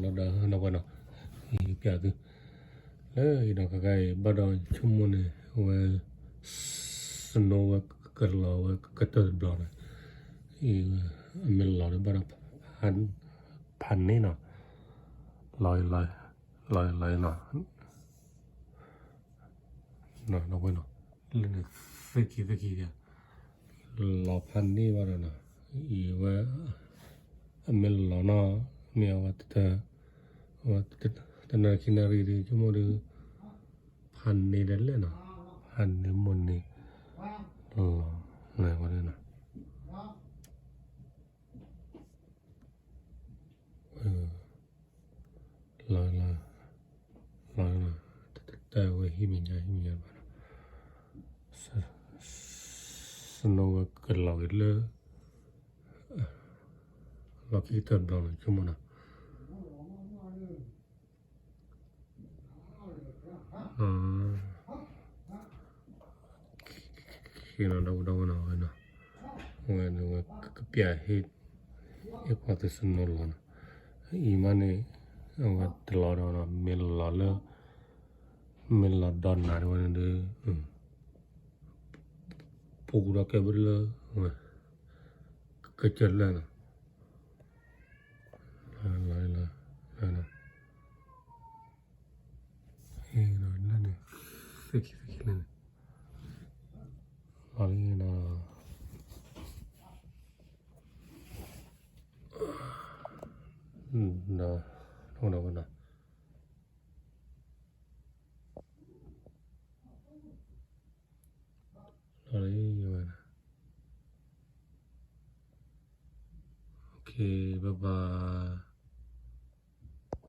lo da na bueno pia tu le ino ka kai ba do chumune we snow we karla we kato do na I mil lo ba pan ni no loi no bueno le feki dia lo pan ni ba na I we mil lo no mi wa ta na kinari di chumo de pan ni de le no pan ni mon ni này qua đây nào là tại vì hi mình nhá snow cái lò cái lơ lò cái tận đó là chung nào khi nào đâu nào vậy nào người cái bia hết cái quả từ snow lò imane ông cái lò đó là mình lò đòn nào vậy đấy pura cái bữa cái chân lên là rồi lên này fake lên này nó không đâu nào rồi như vậy ok bye bye